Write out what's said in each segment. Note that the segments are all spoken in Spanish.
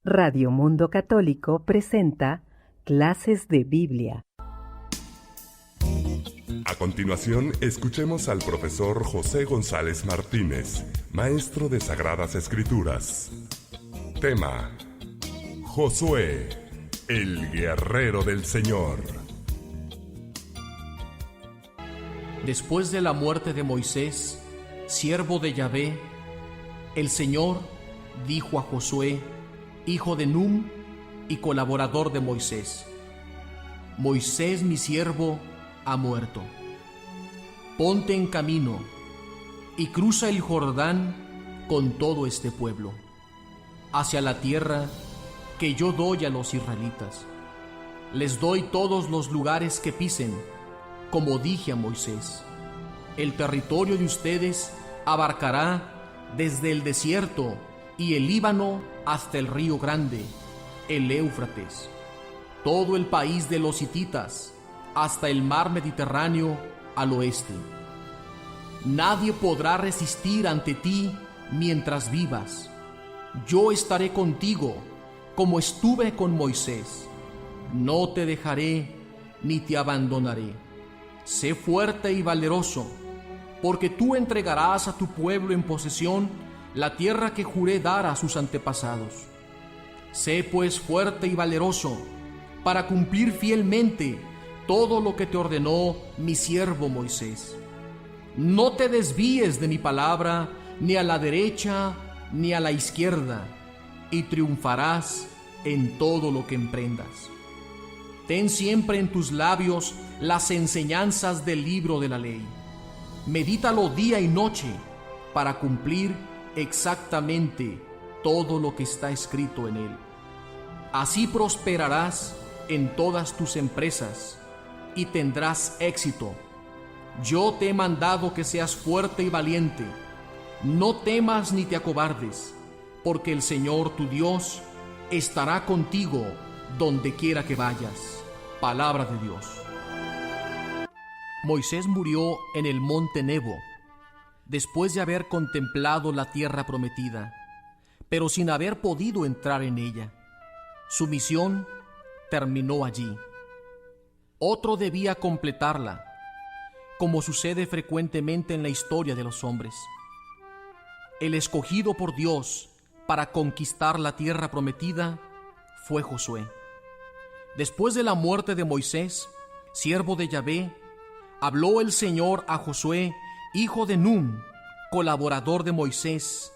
Radio Mundo Católico presenta Clases de Biblia. A continuación, escuchemos al profesor José González Martínez, maestro de Sagradas Escrituras. Tema: Josué, el guerrero del Señor. Después de la muerte de Moisés, siervo de Yahvé, el Señor dijo a Josué, hijo de Nun y colaborador de Moisés: Moisés, mi siervo, ha muerto. Ponte en camino y cruza el Jordán con todo este pueblo, hacia la tierra que yo doy a los israelitas. Les doy todos los lugares que pisen, como dije a Moisés. El territorio de ustedes abarcará desde el desierto y el Líbano hasta el río grande, el Éufrates, todo el país de los hititas, hasta el mar Mediterráneo al oeste. Nadie podrá resistir ante ti mientras vivas. Yo estaré contigo, como estuve con Moisés. No te dejaré ni te abandonaré. Sé fuerte y valeroso, porque tú entregarás a tu pueblo en posesión la tierra que juré dar a sus antepasados. Sé pues fuerte y valeroso, para cumplir fielmente todo lo que te ordenó mi siervo Moisés. No te desvíes de mi palabra, ni a la derecha ni a la izquierda, y triunfarás en todo lo que emprendas. Ten siempre en tus labios las enseñanzas del libro de la ley. Medítalo día y noche, para cumplir exactamente todo lo que está escrito en él. Así prosperarás en todas tus empresas y tendrás éxito. Yo te he mandado que seas fuerte y valiente. No temas ni te acobardes, porque el Señor tu Dios estará contigo donde quiera que vayas. Palabra de Dios. Moisés murió en el monte Nebo, después de haber contemplado la tierra prometida, pero sin haber podido entrar en ella. Su misión terminó allí. Otro debía completarla, como sucede frecuentemente en la historia de los hombres. El escogido por Dios para conquistar la tierra prometida fue Josué. Después de la muerte de Moisés, siervo de Yahvé, habló el Señor a Josué, hijo de Nun, colaborador de Moisés,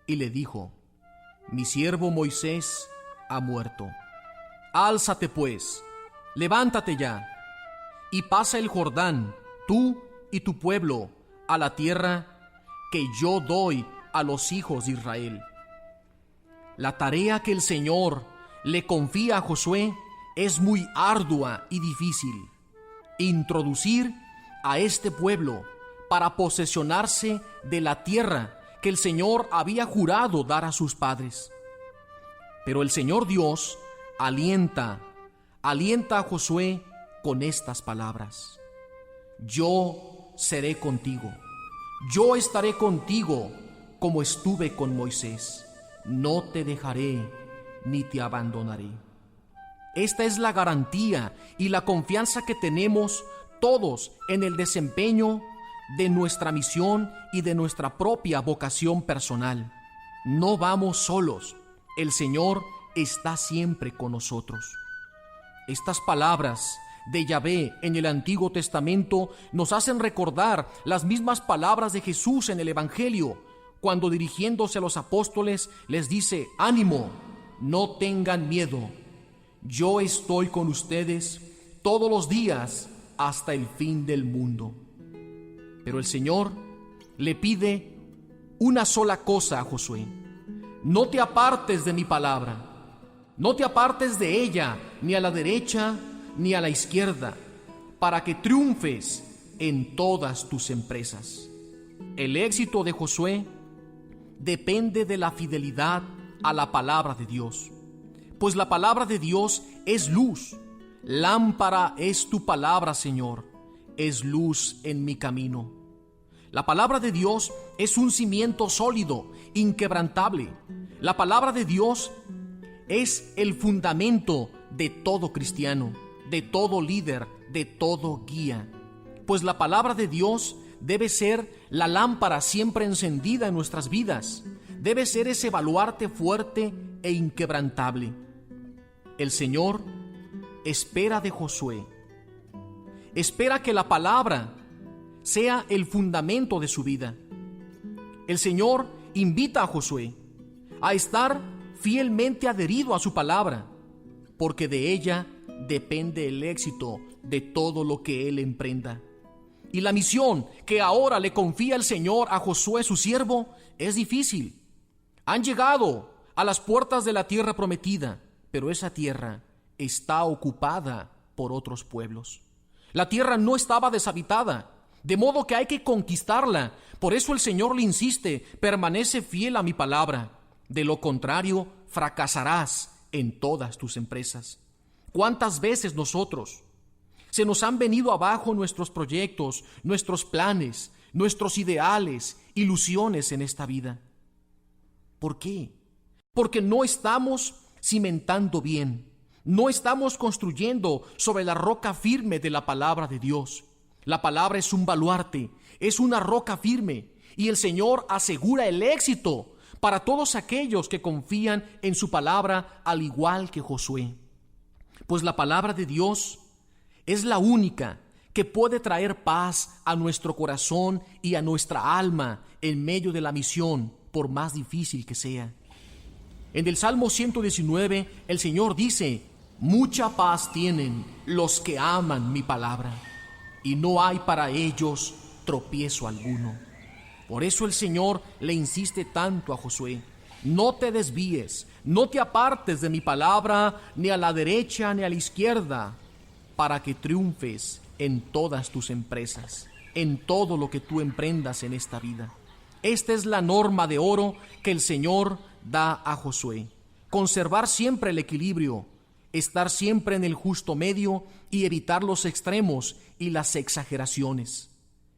y le dijo: mi siervo Moisés ha muerto. Álzate pues, levántate ya, y pasa el Jordán, tú y tu pueblo, a la tierra que yo doy a los hijos de Israel. La tarea que el Señor le confía a Josué es muy ardua y difícil: introducir a este pueblo para posesionarse de la tierra que el Señor había jurado dar a sus padres. Pero el Señor Dios alienta a Josué con estas palabras: yo seré contigo, yo estaré contigo como estuve con Moisés, no te dejaré ni te abandonaré. Esta es la garantía y la confianza que tenemos todos en el desempeño de nuestra misión y de nuestra propia vocación personal. No vamos solos, el Señor está siempre con nosotros. Estas palabras de Yahvé en el Antiguo Testamento nos hacen recordar las mismas palabras de Jesús en el Evangelio, cuando dirigiéndose a los apóstoles les dice: ánimo, no tengan miedo, yo estoy con ustedes todos los días hasta el fin del mundo. Pero el Señor le pide una sola cosa a Josué: no te apartes de mi palabra, no te apartes de ella ni a la derecha ni a la izquierda, para que triunfes en todas tus empresas. El éxito de Josué depende de la fidelidad a la palabra de Dios, pues la palabra de Dios es luz. Lámpara es tu palabra, Señor, es luz en mi camino. La palabra de Dios es un cimiento sólido, inquebrantable. La palabra de Dios es el fundamento de todo cristiano, de todo líder, de todo guía. Pues la palabra de Dios debe ser la lámpara siempre encendida en nuestras vidas. Debe ser ese baluarte fuerte e inquebrantable. El Señor espera de Josué. Espera que la palabra sea el fundamento de su vida. El Señor invita a Josué a estar fielmente adherido a su palabra, porque de ella depende el éxito de todo lo que él emprenda. Y la misión que ahora le confía el Señor a Josué, su siervo, es difícil. Han llegado a las puertas de la tierra prometida, pero esa tierra está ocupada por otros pueblos. La tierra no estaba deshabitada, de modo que hay que conquistarla. Por eso el Señor le insiste: permanece fiel a mi palabra. De lo contrario, fracasarás en todas tus empresas. ¿Cuántas veces nosotros se nos han venido abajo nuestros proyectos, nuestros planes, nuestros ideales, ilusiones en esta vida? ¿Por qué? Porque no estamos cimentando bien, no estamos construyendo sobre la roca firme de la palabra de Dios. La palabra es un baluarte, es una roca firme, y el Señor asegura el éxito para todos aquellos que confían en su palabra, al igual que Josué. Pues la palabra de Dios es la única que puede traer paz a nuestro corazón y a nuestra alma en medio de la misión, por más difícil que sea. En el Salmo 119, el Señor dice: mucha paz tienen los que aman mi palabra, y no hay para ellos tropiezo alguno. Por eso el Señor le insiste tanto a Josué: no te desvíes, no te apartes de mi palabra, ni a la derecha ni a la izquierda, para que triunfes en todas tus empresas, en todo lo que tú emprendas en esta vida. Esta es la norma de oro que el Señor da a Josué: conservar siempre el equilibrio, estar siempre en el justo medio y evitar los extremos y las exageraciones.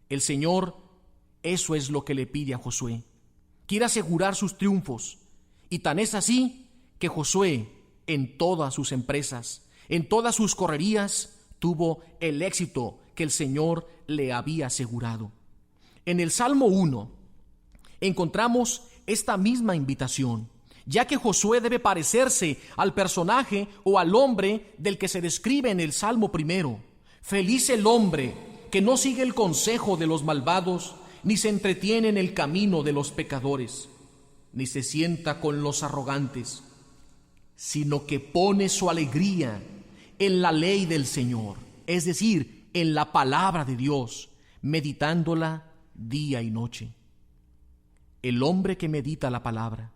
El Señor, eso es lo que le pide a Josué. Quiere asegurar sus triunfos, y tan es así que Josué, en todas sus empresas, en todas sus correrías, tuvo el éxito que el Señor le había asegurado. En el Salmo 1 encontramos esta misma invitación, ya que Josué debe parecerse al personaje o al hombre del que se describe en el Salmo 1. Feliz el hombre que no sigue el consejo de los malvados, ni se entretiene en el camino de los pecadores, ni se sienta con los arrogantes, sino que pone su alegría en la ley del Señor, es decir, en la palabra de Dios, meditándola día y noche. El hombre que medita la palabra,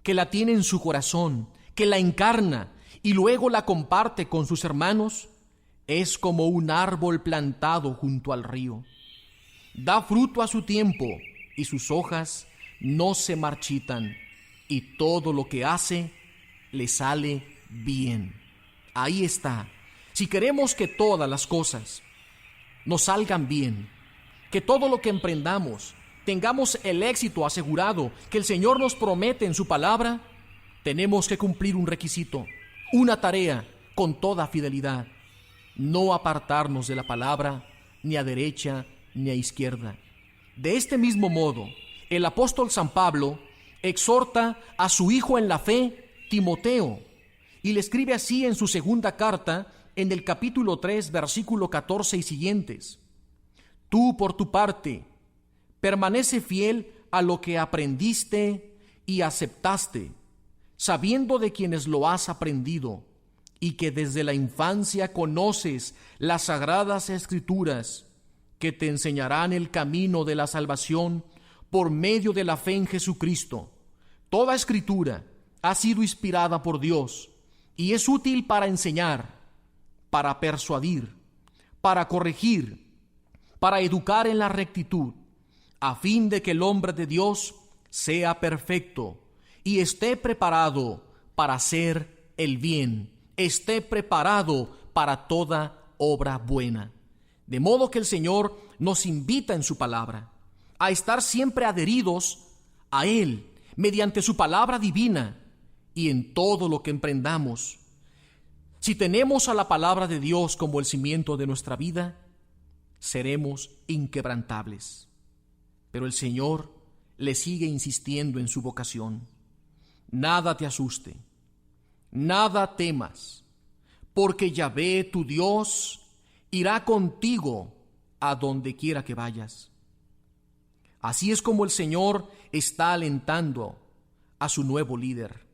que la tiene en su corazón, que la encarna y luego la comparte con sus hermanos, es como un árbol plantado junto al río. Da fruto a su tiempo y sus hojas no se marchitan, y todo lo que hace le sale bien. Ahí está. Si queremos que todas las cosas nos salgan bien, que todo lo que emprendamos tengamos el éxito asegurado que el Señor nos promete en su palabra, tenemos que cumplir un requisito, una tarea con toda fidelidad: no apartarnos de la palabra ni a derecha ni a izquierda. De este mismo modo, el apóstol San Pablo exhorta a su hijo en la fe, Timoteo, y le escribe así en su segunda carta, en el capítulo 3, versículo 14 y siguientes: tú, por tu parte, permanece fiel a lo que aprendiste y aceptaste, sabiendo de quienes lo has aprendido, y que desde la infancia conoces las sagradas Escrituras, que te enseñarán el camino de la salvación por medio de la fe en Jesucristo. Toda Escritura ha sido inspirada por Dios y es útil para enseñar, para persuadir, para corregir, para educar en la rectitud, a fin de que el hombre de Dios sea perfecto y esté preparado para hacer el bien, esté preparado para toda obra buena. De modo que el Señor nos invita en su palabra a estar siempre adheridos a Él mediante su palabra divina y en todo lo que emprendamos. Si tenemos a la palabra de Dios como el cimiento de nuestra vida, seremos inquebrantables. Pero el Señor le sigue insistiendo en su vocación. Nada te asuste, nada temas, porque Yahvé tu Dios irá contigo a donde quiera que vayas. Así es como el Señor está alentando a su nuevo líder,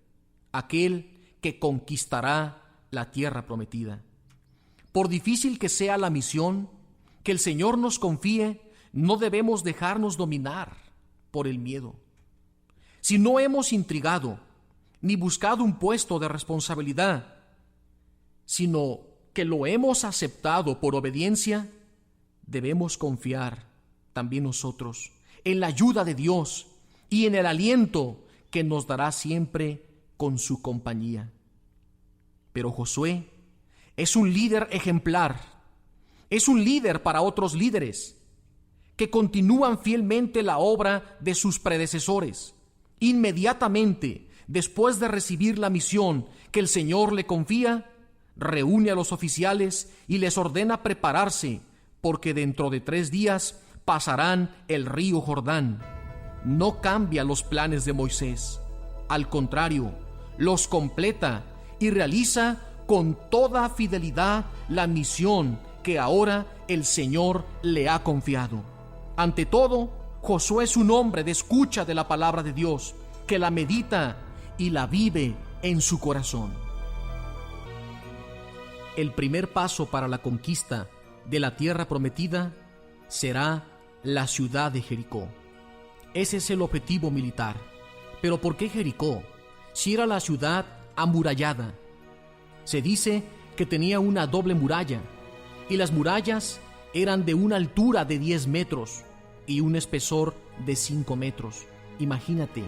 aquel que conquistará la tierra prometida. Por difícil que sea la misión que el Señor nos confíe, no debemos dejarnos dominar por el miedo. Si no hemos intrigado ni buscado un puesto de responsabilidad, sino que lo hemos aceptado por obediencia, debemos confiar también nosotros en la ayuda de Dios y en el aliento que nos dará siempre con su compañía. Pero Josué es un líder ejemplar, es un líder para otros líderes que continúan fielmente la obra de sus predecesores. Inmediatamente después de recibir la misión que el Señor le confía, reúne a los oficiales y les ordena prepararse, porque dentro de 3 días pasarán el río Jordán. No cambia los planes de Moisés, al contrario, los completa y realiza con toda fidelidad la misión que ahora el Señor le ha confiado. Ante todo, Josué es un hombre de escucha de la palabra de Dios, que la medita y la vive en su corazón. El primer paso para la conquista de la tierra prometida será la ciudad de Jericó. Ese es el objetivo militar. Pero ¿por qué Jericó? Si era la ciudad amurallada. Se dice que tenía una doble muralla, y las murallas eran de una altura de 10 metros y un espesor de 5 metros. Imagínate,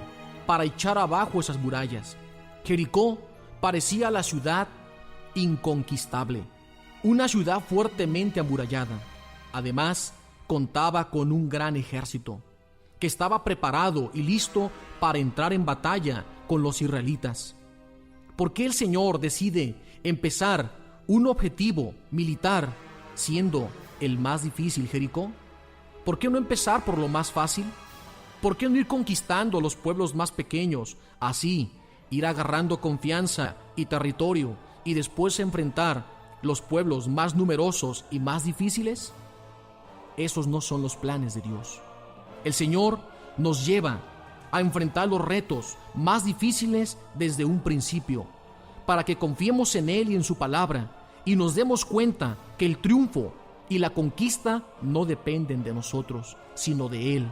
para echar abajo esas murallas. Jericó parecía la ciudad inconquistable, una ciudad fuertemente amurallada. Además, contaba con un gran ejército que estaba preparado y listo para entrar en batalla con los israelitas. ¿Por qué el Señor decide empezar un objetivo militar siendo el más difícil, Jericó? ¿Por qué no empezar por lo más fácil? ¿Por qué no ir conquistando los pueblos más pequeños? Así, ir agarrando confianza y territorio y después enfrentar los pueblos más numerosos y más difíciles. Esos no son los planes de Dios. El Señor nos lleva a enfrentar los retos más difíciles desde un principio, para que confiemos en Él y en su palabra y nos demos cuenta que el triunfo y la conquista no dependen de nosotros, sino de Él,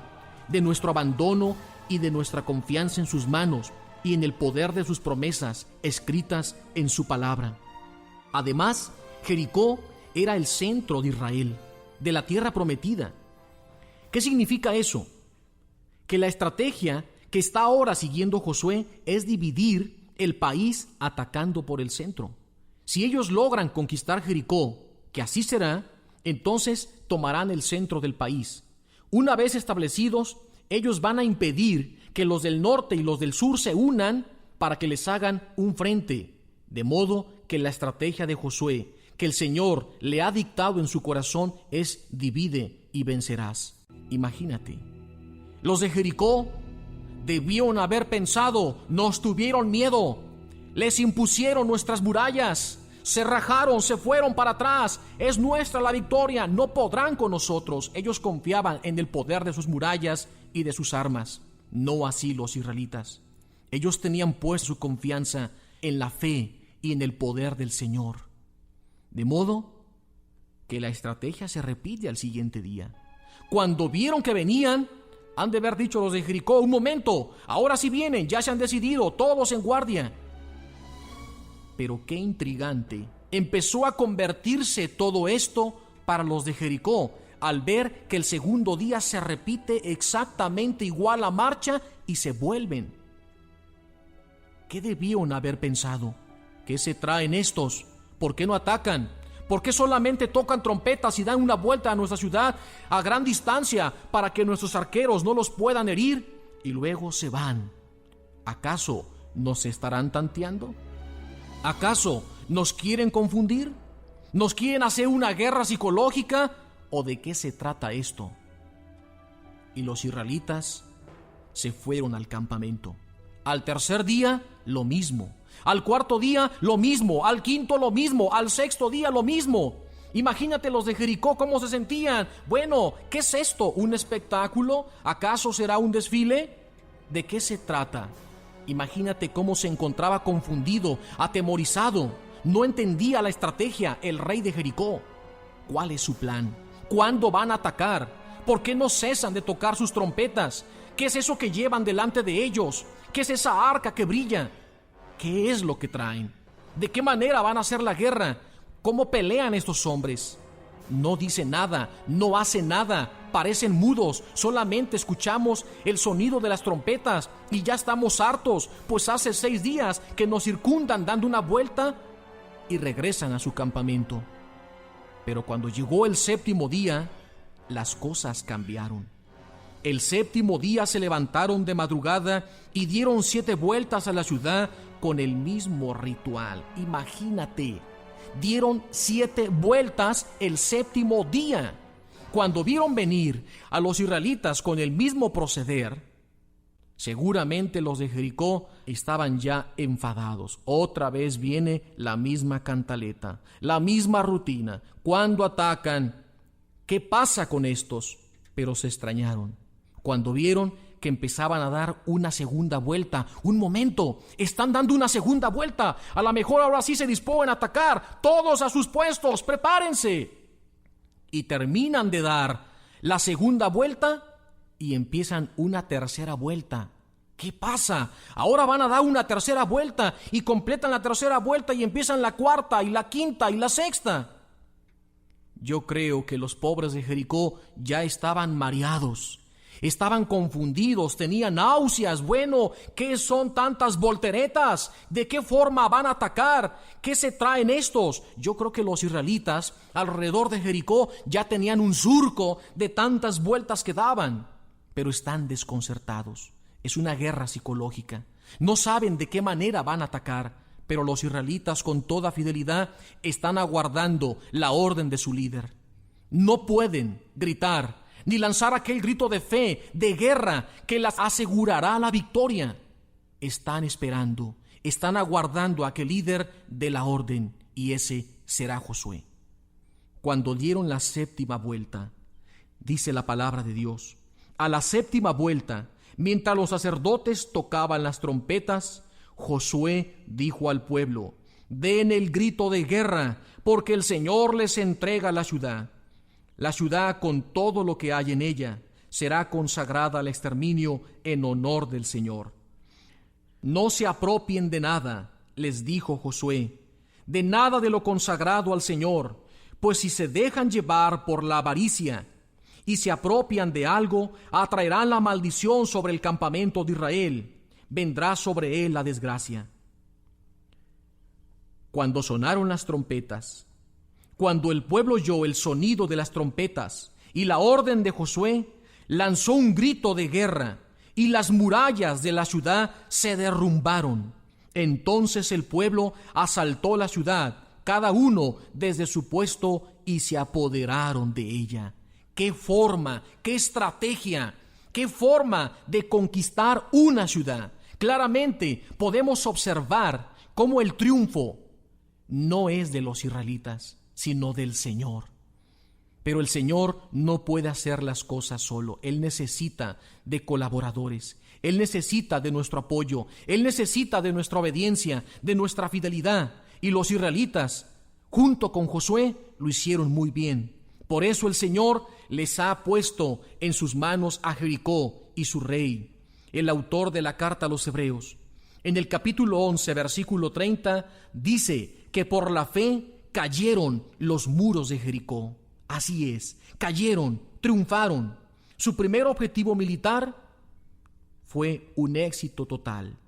de nuestro abandono y de nuestra confianza en sus manos y en el poder de sus promesas escritas en su palabra. Además, Jericó era el centro de Israel, de la tierra prometida. ¿Qué significa eso? Que la estrategia que está ahora siguiendo Josué es dividir el país atacando por el centro. Si ellos logran conquistar Jericó, que así será, entonces tomarán el centro del país. Una vez establecidos, ellos van a impedir que los del norte y los del sur se unan para que les hagan un frente, de modo que la estrategia de Josué, que el Señor le ha dictado en su corazón, es divide y vencerás. Imagínate, los de Jericó debieron haber pensado: nos tuvieron miedo, les impusieron nuestras murallas, se rajaron, se fueron para atrás, es nuestra la victoria, no podrán con nosotros. Ellos confiaban en el poder de sus murallas y de sus armas. No así los israelitas. Ellos tenían puesta su confianza en la fe y en el poder del Señor. De modo que la estrategia se repite al siguiente día. Cuando vieron que venían, han de haber dicho los de Jericó: un momento, ahora sí vienen, ya se han decidido, todos en guardia. Pero qué intrigante, empezó a convertirse todo esto para los de Jericó, al ver que el segundo día se repite exactamente igual la marcha y se vuelven. ¿Qué debieron haber pensado? ¿Qué se traen estos? ¿Por qué no atacan? ¿Por qué solamente tocan trompetas y dan una vuelta a nuestra ciudad a gran distancia para que nuestros arqueros no los puedan herir y luego se van? ¿Acaso ¿nos estarán tanteando? ¿Acaso nos quieren confundir? ¿Nos quieren hacer una guerra psicológica? ¿O de qué se trata esto? Y los israelitas se fueron al campamento. Al tercer día, lo mismo. Al cuarto día, lo mismo. Al quinto, lo mismo. Al sexto día, lo mismo. Imagínate los de Jericó cómo se sentían. Bueno, ¿qué es esto? ¿Un espectáculo? ¿Acaso será un desfile? ¿De qué se trata? Imagínate cómo se encontraba confundido, atemorizado. No entendía la estrategia el rey de Jericó. ¿Cuál es su plan? ¿Cuándo van a atacar? ¿Por qué no cesan de tocar sus trompetas? ¿Qué es eso que llevan delante de ellos? ¿Qué es esa arca que brilla? ¿Qué es lo que traen? ¿De qué manera van a hacer la guerra? ¿Cómo pelean estos hombres? No dicen nada, no hacen nada, parecen mudos, solamente escuchamos el sonido de las trompetas y ya estamos hartos, pues hace 6 días que nos circundan dando una vuelta y regresan a su campamento. Pero cuando llegó el 7º día, las cosas cambiaron. El 7º día se levantaron de madrugada y dieron 7 vueltas a la ciudad con el mismo ritual. Imagínate, dieron 7 vueltas el 7º día. Cuando vieron venir a los israelitas con el mismo proceder, seguramente los de Jericó estaban ya enfadados. Otra vez viene la misma cantaleta, la misma rutina. ¿Cuándo atacan? ¿Qué pasa con estos? Pero se extrañaron cuando vieron que empezaban a dar una segunda vuelta. Un momento, están dando una segunda vuelta. A lo mejor ahora sí se disponen a atacar. Todos a sus puestos, prepárense. Y terminan de dar la segunda vuelta y empiezan una tercera vuelta. ¿Qué pasa? Ahora van a dar una tercera vuelta y completan la tercera vuelta y empiezan la cuarta y la quinta y la sexta. Yo creo que los pobres de Jericó ya estaban mareados, estaban confundidos, tenían náuseas. Bueno, ¿qué son tantas volteretas? ¿De qué forma van a atacar? ¿Qué se traen estos? Yo creo que los israelitas alrededor de Jericó ya tenían un surco de tantas vueltas que daban, pero están desconcertados. Es una guerra psicológica. No saben de qué manera van a atacar, pero los israelitas con toda fidelidad están aguardando la orden de su líder. No pueden gritar ni lanzar aquel grito de fe, de guerra, que les asegurará la victoria. Están esperando, están aguardando a aquel líder de la orden, y ese será Josué. Cuando dieron la 7ª vuelta, dice la palabra de Dios, a la 7ª vuelta, mientras los sacerdotes tocaban las trompetas, Josué dijo al pueblo: den el grito de guerra, porque el Señor les entrega la ciudad. La ciudad con todo lo que hay en ella será consagrada al exterminio en honor del Señor. No se apropien de nada, les dijo Josué, de nada de lo consagrado al Señor, pues si se dejan llevar por la avaricia y se apropian de algo, atraerán la maldición sobre el campamento de Israel. Vendrá sobre él la desgracia. Cuando sonaron las trompetas, cuando el pueblo oyó el sonido de las trompetas y la orden de Josué, lanzó un grito de guerra y las murallas de la ciudad se derrumbaron. Entonces el pueblo asaltó la ciudad, cada uno desde su puesto, y se apoderaron de ella. ¡Qué forma, qué estrategia, qué forma de conquistar una ciudad! Claramente podemos observar cómo el triunfo no es de los israelitas, sino del Señor. Pero el Señor no puede hacer las cosas solo. Él necesita de colaboradores. Él necesita de nuestro apoyo. Él necesita de nuestra obediencia, de nuestra fidelidad. Y los israelitas, junto con Josué, lo hicieron muy bien. Por eso el Señor les ha puesto en sus manos a Jericó y su rey. El autor de la carta a los Hebreos, en el capítulo 11, versículo 30, dice que por la fe cayeron los muros de Jericó. Así es, cayeron, triunfaron. Su primer objetivo militar fue un éxito total,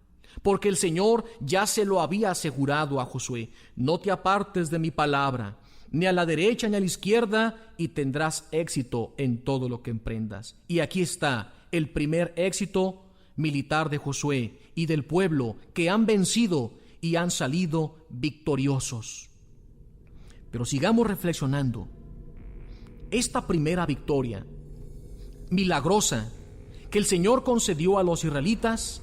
porque el Señor ya se lo había asegurado a Josué: no te apartes de mi palabra, ni a la derecha ni a la izquierda, y tendrás éxito en todo lo que emprendas. Y aquí está el primer éxito militar de Josué y del pueblo, que han vencido y han salido victoriosos. Pero sigamos reflexionando. Esta primera victoria milagrosa que el Señor concedió a los israelitas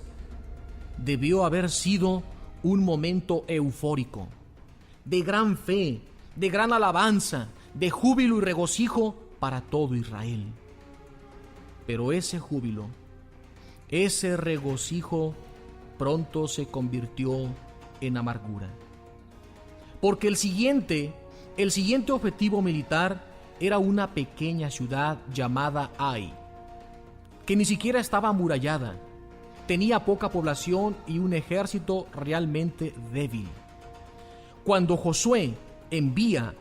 debió haber sido un momento eufórico, de gran fe, de gran alabanza, de júbilo y regocijo para todo Israel. Pero ese júbilo, ese regocijo pronto se convirtió en amargura. Porque el siguiente objetivo militar era una pequeña ciudad llamada Ai, que ni siquiera estaba amurallada, tenía poca población y un ejército realmente débil. Cuando Josué envía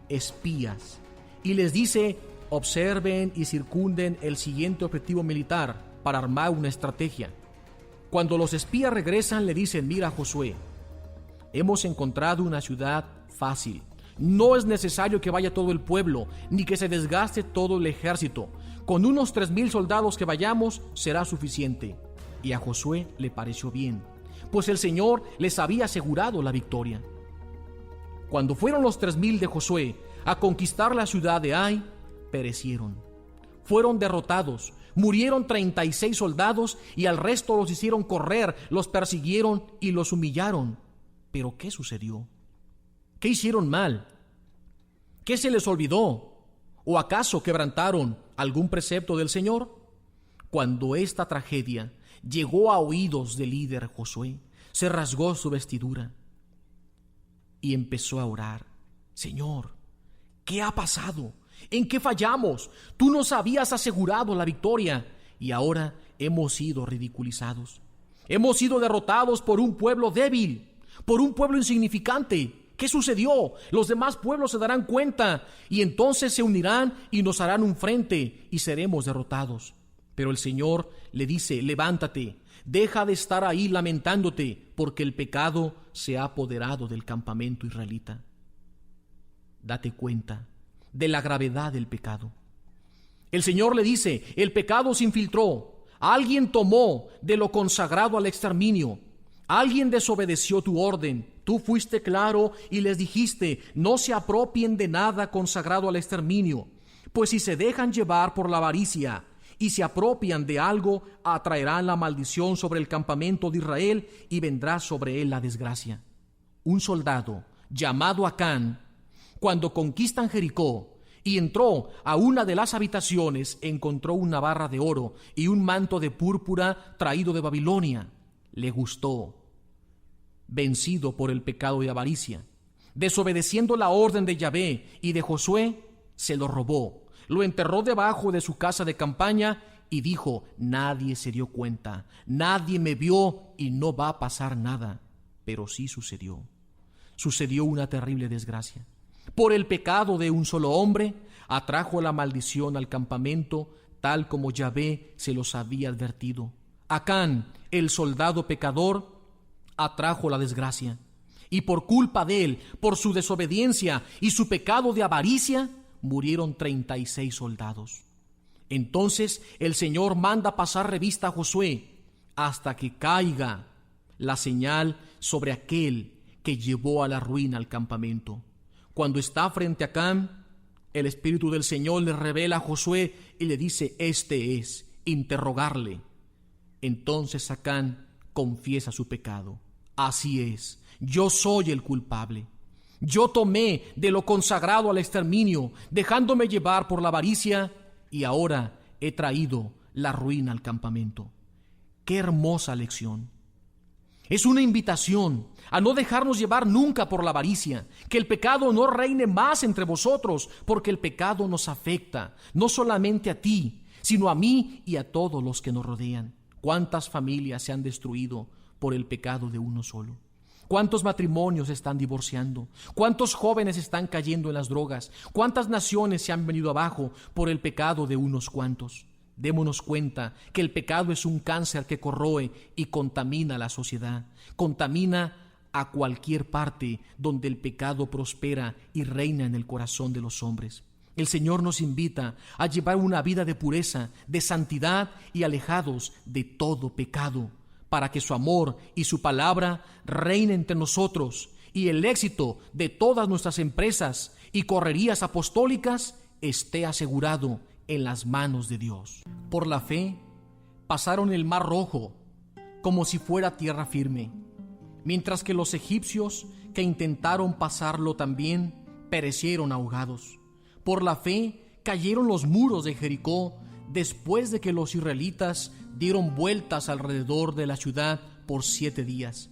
espías y les dice: observen y circunden el siguiente objetivo militar para armar una estrategia. Cuando los espías regresan, le dicen: mira, Josué, hemos encontrado una ciudad fácil. No es necesario que vaya todo el pueblo, ni que se desgaste todo el ejército. Con unos 3,000 soldados que vayamos será suficiente. Y a Josué le pareció bien, pues el Señor les había asegurado la victoria. Cuando fueron los 3,000 de Josué a conquistar la ciudad de Ai, perecieron. Fueron derrotados, murieron 36 soldados y al resto los hicieron correr, los persiguieron y los humillaron. ¿Pero qué sucedió? ¿Qué hicieron mal? ¿Qué se les olvidó? ¿O acaso quebrantaron algún precepto del Señor? Cuando esta tragedia llegó a oídos del líder Josué, se rasgó su vestidura y empezó a orar: Señor, ¿qué ha pasado? ¿En qué fallamos? Tú nos habías asegurado la victoria y ahora hemos sido ridiculizados. Hemos sido derrotados por un pueblo débil, por un pueblo insignificante. ¿Qué sucedió? Los demás pueblos se darán cuenta y entonces se unirán y nos harán un frente y seremos derrotados. Pero el Señor le dice: levántate, deja de estar ahí lamentándote, porque el pecado se ha apoderado del campamento israelita. Date cuenta de la gravedad del pecado. El Señor le dice: el pecado se infiltró, alguien tomó de lo consagrado al exterminio, alguien desobedeció tu orden. Tú fuiste claro y les dijiste: no se apropien de nada consagrado al exterminio, pues si se dejan llevar por la avaricia y se apropian de algo, atraerán la maldición sobre el campamento de Israel y vendrá sobre él la desgracia. Un soldado llamado Acán, cuando conquistan Jericó y entró a una de las habitaciones, encontró una barra de oro y un manto de púrpura traído de Babilonia. Le gustó. Vencido por el pecado de avaricia, desobedeciendo la orden de Yahvé y de Josué, se lo robó, lo enterró debajo de su casa de campaña y dijo: nadie se dio cuenta, nadie me vio y no va a pasar nada. Pero sí sucedió. Sucedió una terrible desgracia. Por el pecado de un solo hombre, atrajo la maldición al campamento, tal como Yahvé se los había advertido. Acán, el soldado pecador, atrajo la desgracia, y por culpa de él, por su desobediencia y su pecado de avaricia, murieron 36 soldados. Entonces el Señor manda pasar revista a Josué hasta que caiga la señal sobre aquel que llevó a la ruina al campamento. Cuando está frente a Acán, el Espíritu del Señor le revela a Josué y le dice: este es, interrogarle. Entonces Acán confiesa su pecado. Así es, yo soy el culpable. Yo tomé de lo consagrado al exterminio, dejándome llevar por la avaricia, y ahora he traído la ruina al campamento. ¡Qué hermosa lección! Es una invitación a no dejarnos llevar nunca por la avaricia, que el pecado no reine más entre vosotros, porque el pecado nos afecta, no solamente a ti, sino a mí y a todos los que nos rodean. ¿Cuántas familias se han destruido por el pecado de uno solo? ¿Cuántos matrimonios se están divorciando? ¿Cuántos jóvenes están cayendo en las drogas? ¿Cuántas naciones se han venido abajo por el pecado de unos cuantos? Démonos cuenta que el pecado es un cáncer que corroe y contamina a la sociedad, contamina a cualquier parte donde el pecado prospera y reina en el corazón de los hombres. El Señor nos invita a llevar una vida de pureza, de santidad y alejados de todo pecado, para que su amor y su palabra reinen entre nosotros y el éxito de todas nuestras empresas y correrías apostólicas esté asegurado en las manos de Dios. Por la fe pasaron el Mar Rojo como si fuera tierra firme, mientras que los egipcios que intentaron pasarlo también perecieron ahogados. Por la fe cayeron los muros de Jericó después de que los israelitas dieron vueltas alrededor de la ciudad por 7 días.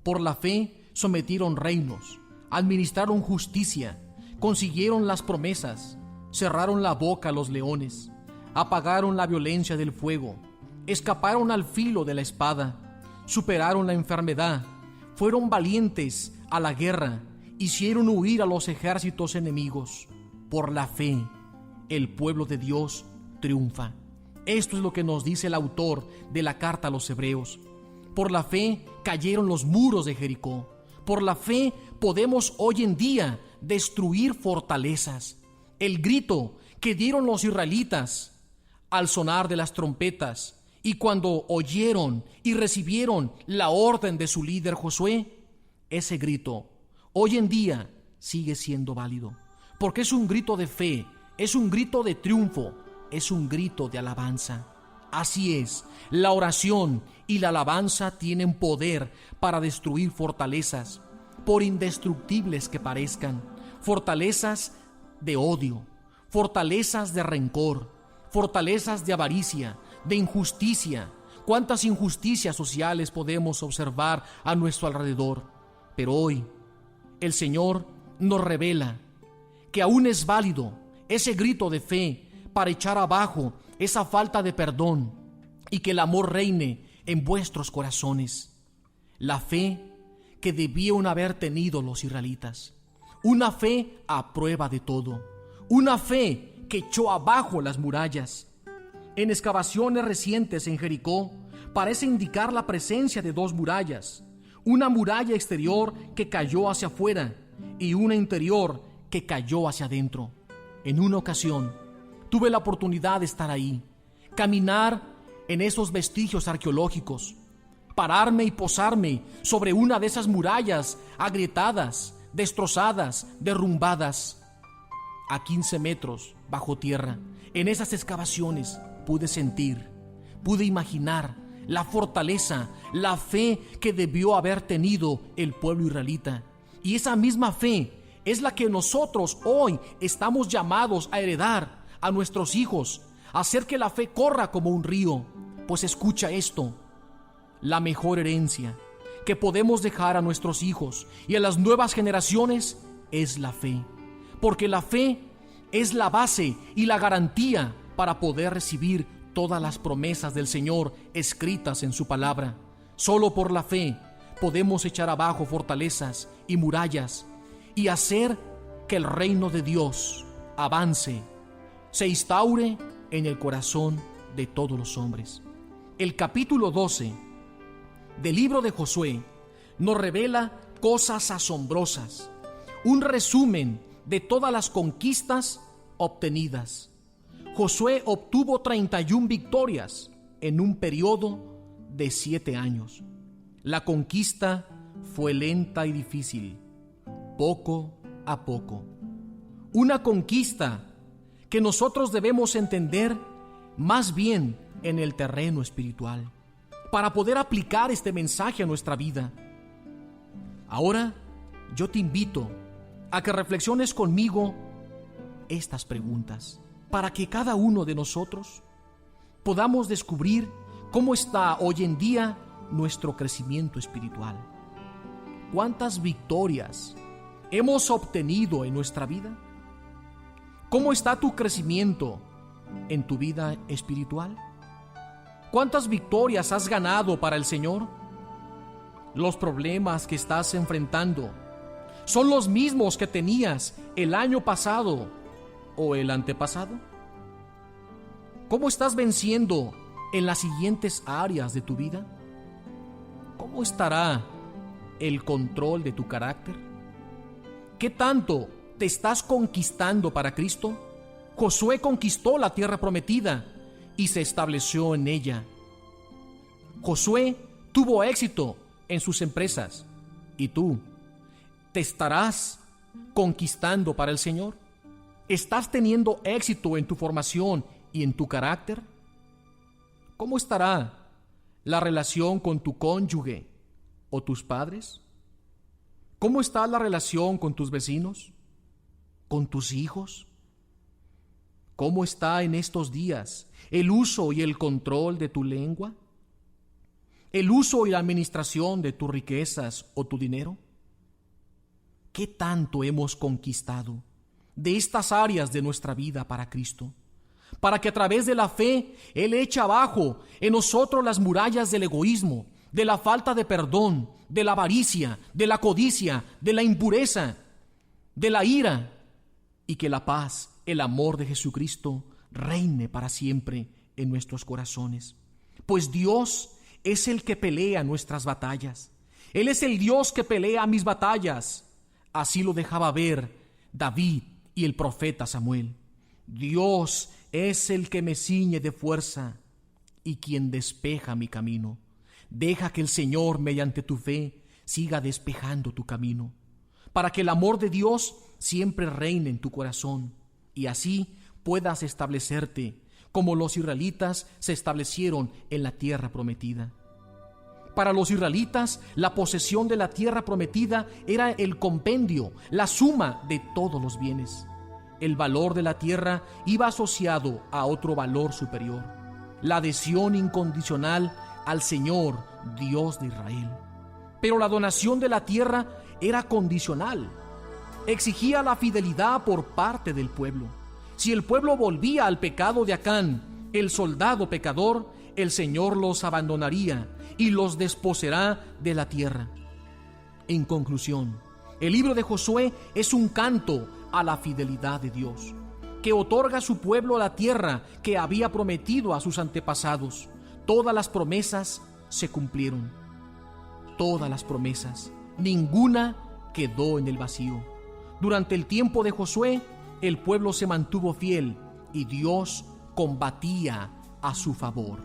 Por la fe sometieron reinos, administraron justicia, consiguieron las promesas, cerraron la boca a los leones, apagaron la violencia del fuego, escaparon al filo de la espada, superaron la enfermedad, fueron valientes a la guerra, hicieron huir a los ejércitos enemigos. Por la fe, el pueblo de Dios triunfa. Esto es lo que nos dice el autor de la carta a los Hebreos. Por la fe cayeron los muros de Jericó. Por la fe podemos hoy en día destruir fortalezas. El grito que dieron los israelitas al sonar de las trompetas y cuando oyeron y recibieron la orden de su líder Josué, ese grito hoy en día sigue siendo válido, porque es un grito de fe, es un grito de triunfo, es un grito de alabanza. Así es, la oración y la alabanza tienen poder para destruir fortalezas, por indestructibles que parezcan, fortalezas de odio, fortalezas de rencor, fortalezas de avaricia, de injusticia. ¿Cuántas injusticias sociales podemos observar a nuestro alrededor? Pero hoy el Señor nos revela que aún es válido ese grito de fe para echar abajo esa falta de perdón y que el amor reine en vuestros corazones. La fe que debieron haber tenido los israelitas, una fe a prueba de todo, una fe que echó abajo las murallas. En excavaciones recientes en Jericó parece indicar la presencia de 2 murallas, una muralla exterior que cayó hacia afuera y una interior que cayó hacia adentro. En una ocasión tuve la oportunidad de estar ahí, caminar en esos vestigios arqueológicos, pararme y posarme sobre una de esas murallas agrietadas, destrozadas, derrumbadas. A 15 metros bajo tierra, en esas excavaciones, pude sentir, pude imaginar la fortaleza, la fe que debió haber tenido el pueblo israelita. Y esa misma fe es la que nosotros hoy estamos llamados a heredar a nuestros hijos, a hacer que la fe corra como un río. Pues escucha esto: la mejor herencia que podemos dejar a nuestros hijos y a las nuevas generaciones es la fe, porque la fe es la base y la garantía para poder recibir todas las promesas del Señor escritas en su palabra. Solo por la fe podemos echar abajo fortalezas y murallas y hacer que el reino de Dios avance, se instaure en el corazón de todos los hombres. El capítulo 12 del libro de Josué nos revela cosas asombrosas, un resumen de todas las conquistas obtenidas. Josué obtuvo 31 victorias en un periodo de 7 años. La conquista fue lenta y difícil, poco a poco. Una conquista que nosotros debemos entender más bien en el terreno espiritual, para poder aplicar este mensaje a nuestra vida. Ahora yo te invito a que reflexiones conmigo estas preguntas, para que cada uno de nosotros podamos descubrir cómo está hoy en día nuestro crecimiento espiritual. ¿Cuántas victorias hemos obtenido en nuestra vida? ¿Cómo está tu crecimiento en tu vida espiritual? ¿Cuántas victorias has ganado para el Señor? ¿Los problemas que estás enfrentando son los mismos que tenías el año pasado o el antepasado? ¿Cómo estás venciendo en las siguientes áreas de tu vida? ¿Cómo estará el control de tu carácter? ¿Qué tanto te ¿te estás conquistando para Cristo? Josué conquistó la tierra prometida y se estableció en ella. Josué tuvo éxito en sus empresas. ¿Y tú? ¿Te estarás conquistando para el Señor? ¿Estás teniendo éxito en tu formación y en tu carácter? ¿Cómo estará la relación con tu cónyuge o tus padres? ¿Cómo está la relación con tus vecinos? ¿Con tus hijos? ¿Cómo está en estos días el uso y el control de tu lengua? ¿El uso y la administración de tus riquezas o tu dinero? ¿Qué tanto hemos conquistado de estas áreas de nuestra vida para Cristo? Para que a través de la fe Él eche abajo en nosotros las murallas del egoísmo, de la falta de perdón, de la avaricia, de la codicia, de la impureza, de la ira, y que la paz, el amor de Jesucristo reine para siempre en nuestros corazones. Pues Dios es el que pelea nuestras batallas. Él es el Dios que pelea mis batallas. Así lo dejaba ver David y el profeta Samuel. Dios es el que me ciñe de fuerza y quien despeja mi camino. Deja que el Señor, mediante tu fe, siga despejando tu camino, para que el amor de Dios siempre reine en tu corazón y así puedas establecerte como los israelitas se establecieron en la tierra prometida. Para los israelitas, la posesión de la tierra prometida era el compendio, la suma de todos los bienes. El valor de la tierra iba asociado a otro valor superior, la adhesión incondicional al Señor, Dios de Israel. Pero la donación de la tierra era condicional. Exigía la fidelidad por parte del pueblo. Si el pueblo volvía al pecado de Acán, el soldado pecador, el Señor los abandonaría y los desposeerá de la tierra. En conclusión, el libro de Josué es un canto a la fidelidad de Dios, que otorga a su pueblo la tierra que había prometido a sus antepasados. Todas las promesas se cumplieron. Todas las promesas, ninguna quedó en el vacío. Durante el tiempo de Josué, el pueblo se mantuvo fiel y Dios combatía a su favor.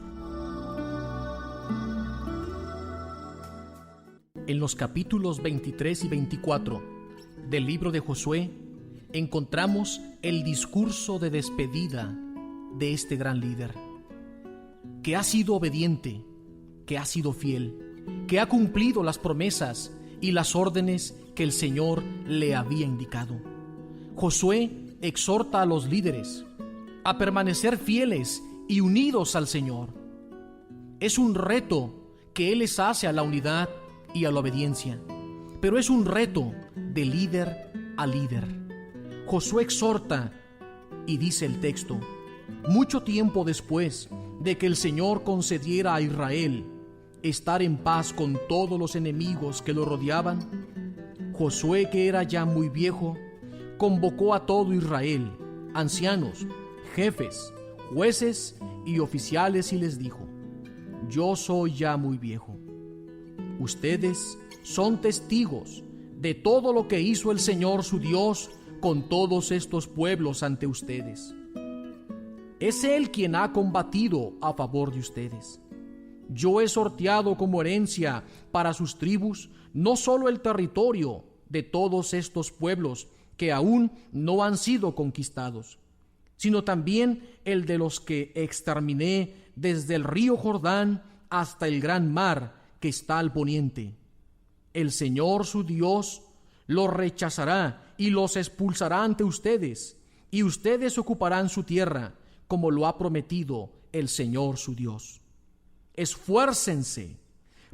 En los capítulos 23 y 24 del libro de Josué encontramos el discurso de despedida de este gran líder, que ha sido obediente, que ha sido fiel, que ha cumplido las promesas y las órdenes que el Señor le había indicado. Josué exhorta a los líderes a permanecer fieles y unidos al Señor. Es un reto que Él les hace a la unidad y a la obediencia, pero es un reto de líder a líder. Josué exhorta y dice el texto: mucho tiempo después de que el Señor concediera a Israel estar en paz con todos los enemigos que lo rodeaban, Josué, que era ya muy viejo, convocó a todo Israel, ancianos, jefes, jueces y oficiales, y les dijo: yo soy ya muy viejo. Ustedes son testigos de todo lo que hizo el Señor su Dios con todos estos pueblos ante ustedes. Es Él quien ha combatido a favor de ustedes. Yo he sorteado como herencia para sus tribus no solo el territorio de todos estos pueblos que aún no han sido conquistados, sino también el de los que exterminé desde el río Jordán hasta el gran mar que está al poniente. El Señor su Dios los rechazará y los expulsará ante ustedes, y ustedes ocuparán su tierra, como lo ha prometido el Señor su Dios. Esfuércense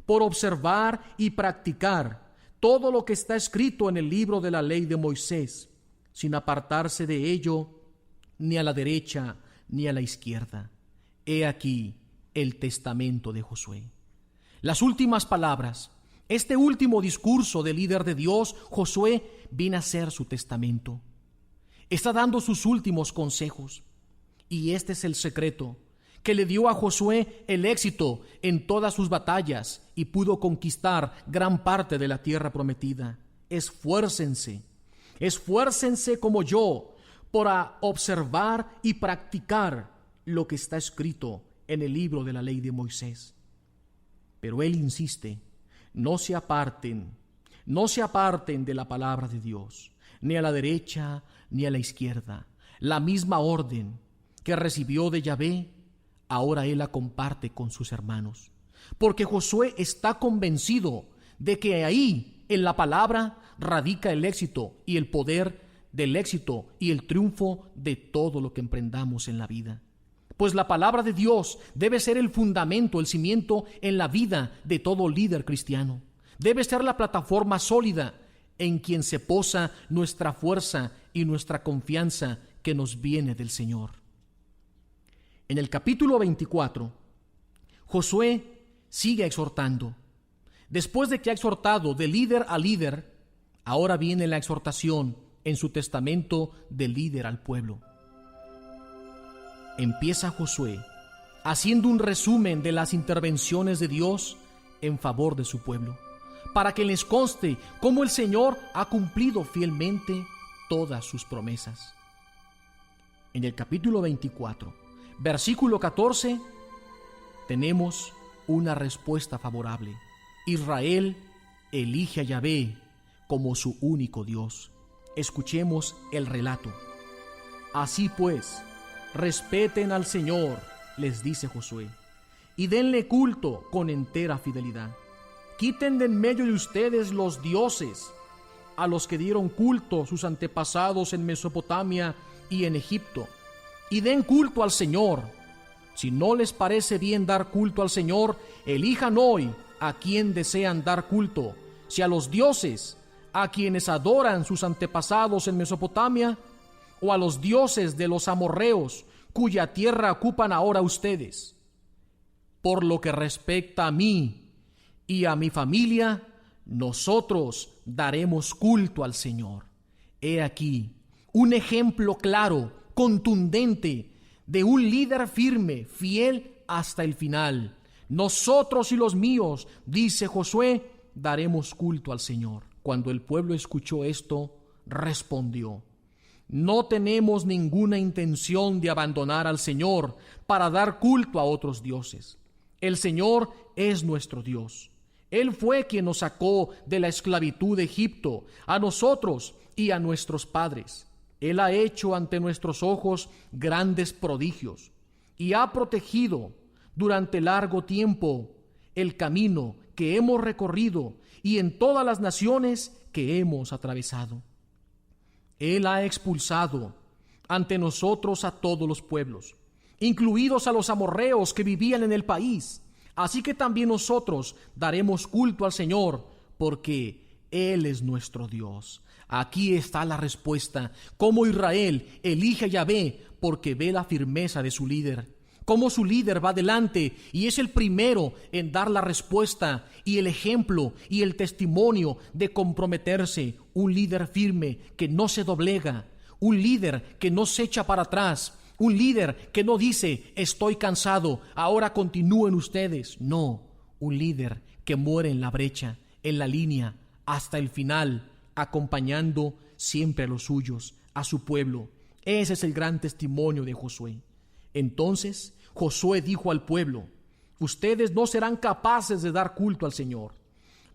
por observar y practicar todo lo que está escrito en el libro de la ley de Moisés, sin apartarse de ello ni a la derecha ni a la izquierda. He aquí el testamento de Josué. Las últimas palabras, este último discurso del líder de Dios, Josué, viene a ser su testamento. Está dando sus últimos consejos, y este es el secreto que le dio a Josué el éxito en todas sus batallas y pudo conquistar gran parte de la tierra prometida. Esfuércense Esfuércense como yo para observar y practicar lo que está escrito en el libro de la ley de Moisés. Pero él insiste, no se aparten de la palabra de Dios, ni a la derecha ni a la izquierda. La misma orden que recibió de Yahvé, ahora él la comparte con sus hermanos. Porque Josué está convencido de que ahí, en la palabra, radica el éxito y el poder del éxito y el triunfo de todo lo que emprendamos en la vida. Pues la palabra de Dios debe ser el fundamento, el cimiento en la vida de todo líder cristiano. Debe ser la plataforma sólida en quien se posa nuestra fuerza y nuestra confianza que nos viene del Señor. En el capítulo 24, Josué sigue exhortando. Después de que ha exhortado de líder a líder, ahora viene la exhortación en su testamento de líder al pueblo. Empieza Josué haciendo un resumen de las intervenciones de Dios en favor de su pueblo, para que les conste cómo el Señor ha cumplido fielmente todas sus promesas. En el capítulo 24, versículo 14, tenemos una respuesta favorable. Israel elige a Yahvé como su único Dios. Escuchemos el relato. Así pues, respeten al Señor, les dice Josué, y denle culto con entera fidelidad. Quiten de en medio de ustedes los dioses a los que dieron culto sus antepasados en Mesopotamia y en Egipto, y den culto al Señor. Si no les parece bien dar culto al Señor, elijan hoy a quien desean dar culto, si a los dioses a quienes adoran sus antepasados en Mesopotamia, o a los dioses de los amorreos, cuya tierra ocupan ahora ustedes. Por lo que respecta a mí y a mi familia, nosotros daremos culto al Señor. He aquí un ejemplo claro, contundente, de un líder firme, fiel hasta el final. Nosotros y los míos, dice Josué, daremos culto al Señor. Cuando el pueblo escuchó esto, respondió: no tenemos ninguna intención de abandonar al Señor para dar culto a otros dioses. El Señor es nuestro Dios. Él fue quien nos sacó de la esclavitud de Egipto, a nosotros y a nuestros padres. Él ha hecho ante nuestros ojos grandes prodigios y ha protegido durante largo tiempo el camino que hemos recorrido y en todas las naciones que hemos atravesado. Él ha expulsado ante nosotros a todos los pueblos, incluidos a los amorreos que vivían en el país. Así que también nosotros daremos culto al Señor, porque Él es nuestro Dios. Aquí está la respuesta: cómo Israel elige a Yahvé porque ve la firmeza de su líder. Cómo su líder va adelante y es el primero en dar la respuesta y el ejemplo y el testimonio de comprometerse. Un líder firme que no se doblega, un líder que no se echa para atrás, un líder que no dice: estoy cansado, ahora continúen ustedes. No, un líder que muere en la brecha, en la línea, hasta el final, acompañando siempre a los suyos, a su pueblo. Ese es el gran testimonio de Josué. Entonces Josué dijo al pueblo: ustedes no serán capaces de dar culto al Señor,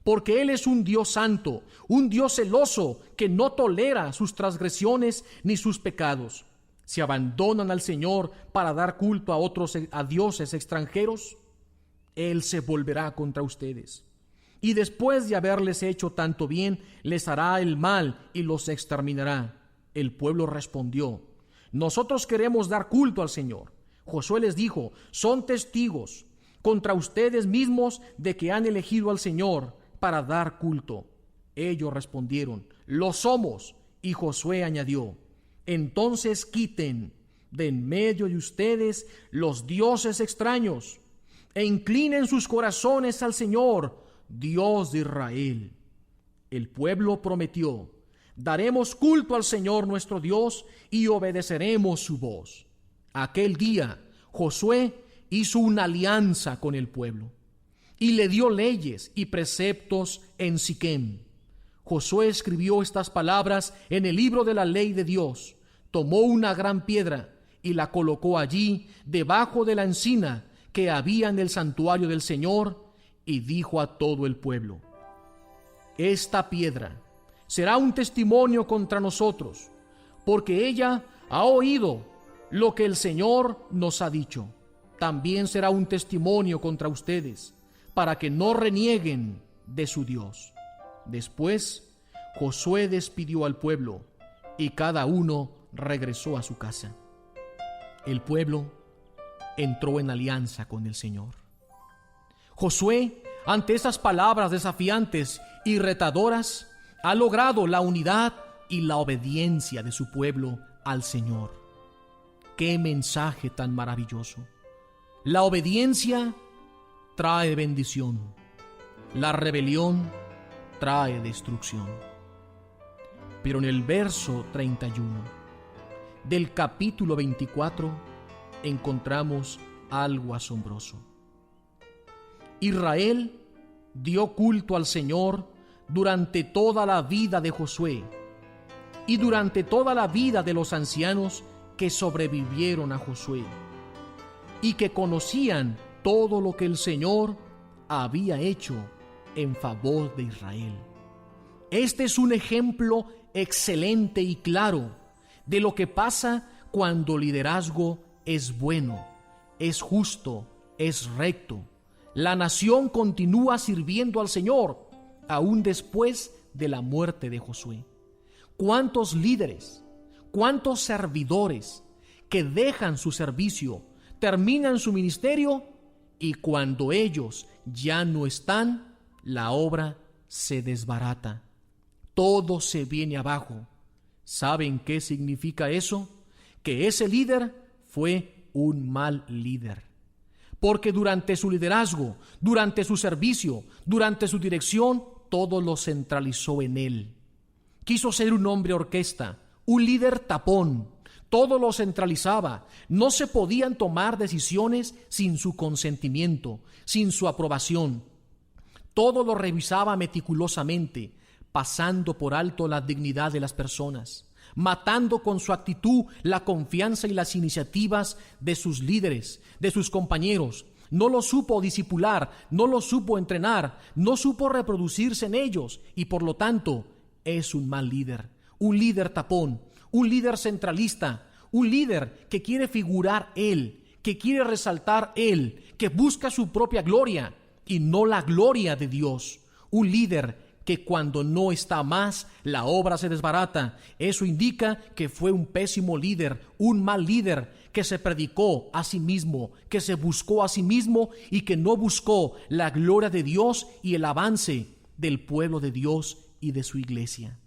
porque Él es un Dios santo, un Dios celoso que no tolera sus transgresiones ni sus pecados. Si abandonan al Señor para dar culto a dioses extranjeros, Él se volverá contra ustedes. Y después de haberles hecho tanto bien, les hará el mal y los exterminará. El pueblo respondió: nosotros queremos dar culto al Señor. Josué les dijo: son testigos contra ustedes mismos de que han elegido al Señor para dar culto. Ellos respondieron: lo somos. Y Josué añadió: entonces quiten de en medio de ustedes los dioses extraños e inclinen sus corazones al Señor, Dios de Israel. El pueblo prometió: daremos culto al Señor nuestro Dios y obedeceremos su voz. Aquel día Josué hizo una alianza con el pueblo y le dio leyes y preceptos en Siquem. Josué escribió estas palabras en el libro de la ley de Dios, tomó una gran piedra y la colocó allí debajo de la encina que había en el santuario del Señor, y dijo a todo el pueblo: esta piedra será un testimonio contra nosotros, porque ella ha oído lo que el Señor nos ha dicho. También será un testimonio contra ustedes, para que no renieguen de su Dios. Después, Josué despidió al pueblo, y cada uno regresó a su casa. El pueblo entró en alianza con el Señor. Josué, ante esas palabras desafiantes y retadoras, ha logrado la unidad y la obediencia de su pueblo al Señor. ¡Qué mensaje tan maravilloso! La obediencia trae bendición, la rebelión trae destrucción. Pero en el verso 31 del capítulo 24 encontramos algo asombroso. Israel dio culto al Señor durante toda la vida de Josué y durante toda la vida de los ancianos que sobrevivieron a Josué y que conocían todo lo que el Señor había hecho en favor de Israel. Este es un ejemplo excelente y claro de lo que pasa cuando el liderazgo es bueno, es justo, es recto. La nación continúa sirviendo al Señor aún después de la muerte de Josué. ¿Cuántos líderes, cuántos servidores que dejan su servicio, terminan su ministerio y cuando ellos ya no están, la obra se desbarata? Todo se viene abajo. ¿Saben qué significa eso? Que ese líder fue un mal líder. Porque durante su liderazgo, durante su servicio, durante su dirección, todo lo centralizó en él. Quiso ser un hombre orquesta, un líder tapón. Todo lo centralizaba. No se podían tomar decisiones sin su consentimiento, sin su aprobación. Todo lo revisaba meticulosamente, pasando por alto la dignidad de las personas, matando con su actitud la confianza y las iniciativas de sus líderes, de sus compañeros. No los supo discipular, no los supo entrenar, no supo reproducirse en ellos y por lo tanto es un mal líder, un líder tapón, un líder centralista, un líder que quiere figurar él, que quiere resaltar él, que busca su propia gloria y no la gloria de Dios. Un líder que cuando no está más, la obra se desbarata. Eso indica que fue un pésimo líder, un mal líder, que se predicó a sí mismo, que se buscó a sí mismo y que no buscó la gloria de Dios y el avance del pueblo de Dios y de su iglesia.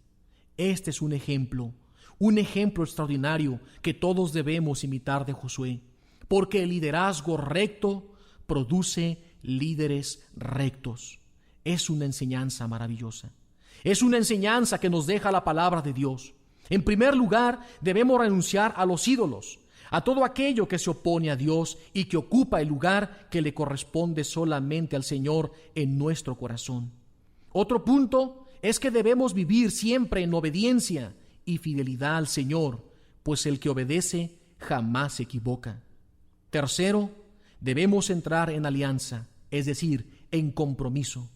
Este es un ejemplo extraordinario que todos debemos imitar de Josué, porque el liderazgo recto produce líderes rectos. Es una enseñanza maravillosa. Es una enseñanza que nos deja la palabra de Dios. En primer lugar, debemos renunciar a los ídolos, a todo aquello que se opone a Dios y que ocupa el lugar que le corresponde solamente al Señor en nuestro corazón. Otro punto es que debemos vivir siempre en obediencia y fidelidad al Señor, pues el que obedece jamás se equivoca. Tercero, debemos entrar en alianza, es decir, en compromiso.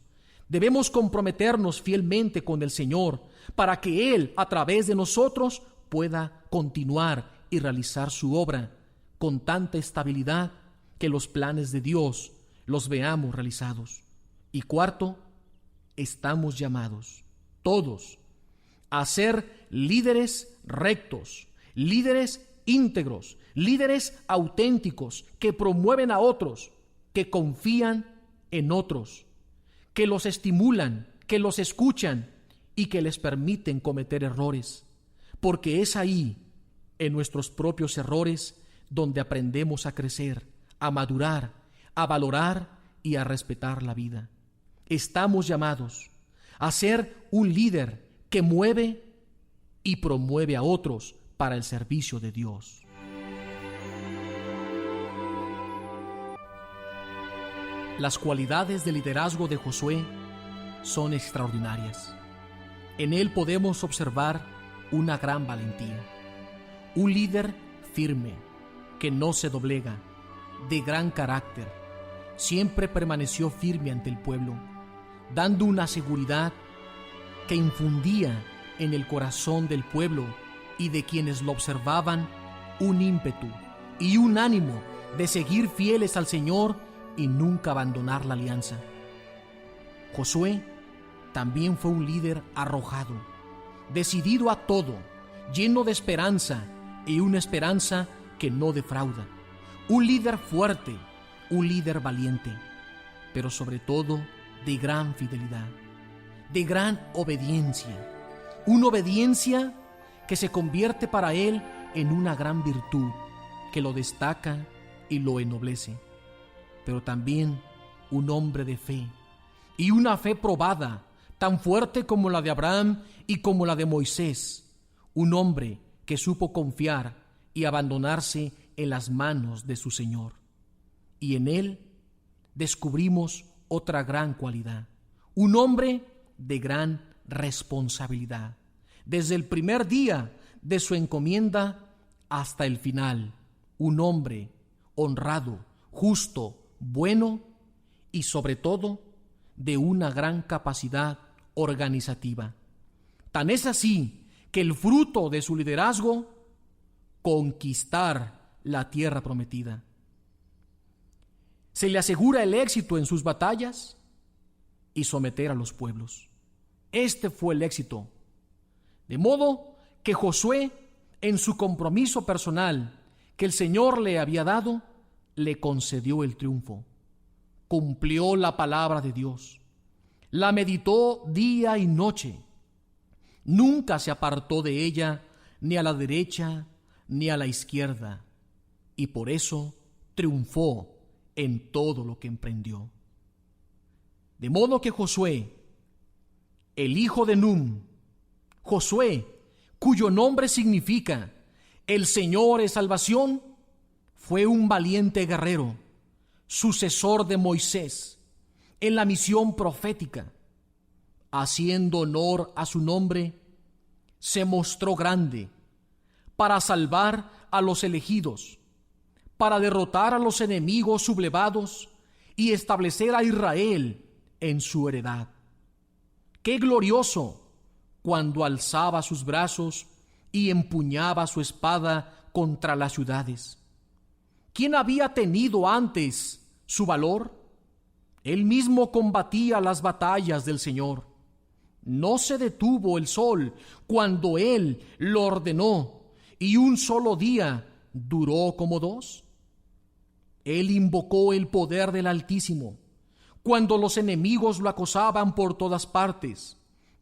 Debemos comprometernos fielmente con el Señor para que Él, a través de nosotros, pueda continuar y realizar su obra con tanta estabilidad que los planes de Dios los veamos realizados. Y cuarto, estamos llamados, todos, a ser líderes rectos, líderes íntegros, líderes auténticos que promueven a otros, que confían en otros, que los estimulan, que los escuchan y que les permiten cometer errores, porque es ahí, en nuestros propios errores, donde aprendemos a crecer, a madurar, a valorar y a respetar la vida. Estamos llamados a ser un líder que mueve y promueve a otros para el servicio de Dios. Las cualidades de liderazgo de Josué son extraordinarias. En él podemos observar una gran valentía. Un líder firme, que no se doblega, de gran carácter, siempre permaneció firme ante el pueblo, dando una seguridad que infundía en el corazón del pueblo y de quienes lo observaban un ímpetu y un ánimo de seguir fieles al Señor y nunca abandonar la alianza. Josué también fue un líder arrojado, decidido a todo, lleno de esperanza y una esperanza que no defrauda. Un líder fuerte, un líder valiente, pero sobre todo de gran fidelidad, de gran obediencia. Una obediencia que se convierte para él en una gran virtud, que lo destaca y lo ennoblece. Pero también un hombre de fe, y una fe probada, tan fuerte como la de Abraham y como la de Moisés. Un hombre que supo confiar y abandonarse en las manos de su Señor. Y en él descubrimos otra gran cualidad. Un hombre de gran responsabilidad. Desde el primer día de su encomienda hasta el final. Un hombre honrado, justo, bueno y sobre todo de una gran capacidad organizativa. Tan es así que el fruto de su liderazgo, conquistar la tierra prometida. Se le asegura el éxito en sus batallas y someter a los pueblos. Este fue el éxito. De modo que Josué, en su compromiso personal que el Señor le había dado, le concedió el triunfo. Cumplió la palabra de Dios. La meditó día y noche. Nunca se apartó de ella, ni a la derecha ni a la izquierda, y por eso triunfó en todo lo que emprendió. De modo que Josué, el hijo de Nun, Josué, cuyo nombre significa el Señor es salvación, fue un valiente guerrero, sucesor de Moisés en la misión profética. Haciendo honor a su nombre, se mostró grande para salvar a los elegidos, para derrotar a los enemigos sublevados y establecer a Israel en su heredad. ¡Qué glorioso cuando alzaba sus brazos y empuñaba su espada contra las ciudades! ¿Quién había tenido antes su valor? Él mismo combatía las batallas del Señor. No se detuvo el sol cuando Él lo ordenó, y un solo día duró como dos. Él invocó el poder del Altísimo cuando los enemigos lo acosaban por todas partes,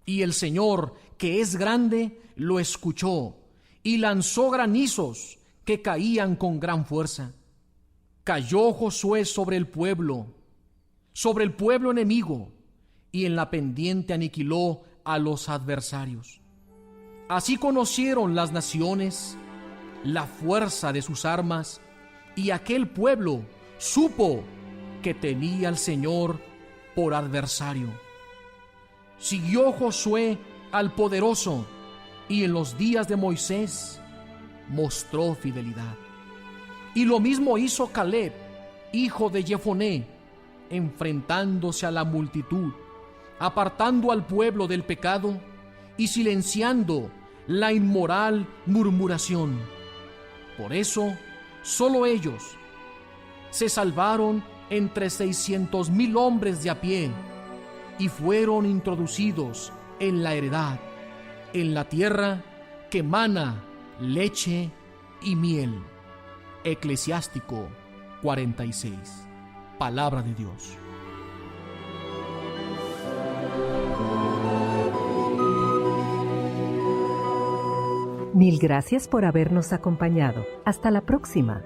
y el Señor, que es grande, lo escuchó y lanzó granizos que caían con gran fuerza. Cayó Josué sobre el pueblo enemigo, y en la pendiente aniquiló a los adversarios. Así conocieron las naciones la fuerza de sus armas, y aquel pueblo supo que tenía al Señor por adversario. Siguió Josué al poderoso, y en los días de Moisés mostró fidelidad. Y lo mismo hizo Caleb, hijo de Jefoné, enfrentándose a la multitud, apartando al pueblo del pecado y silenciando la inmoral murmuración. Por eso, solo ellos se salvaron entre 600,000 hombres de a pie y fueron introducidos en la heredad, en la tierra que mana leche y miel. Eclesiástico 46. Palabra de Dios. Mil gracias por habernos acompañado. Hasta la próxima.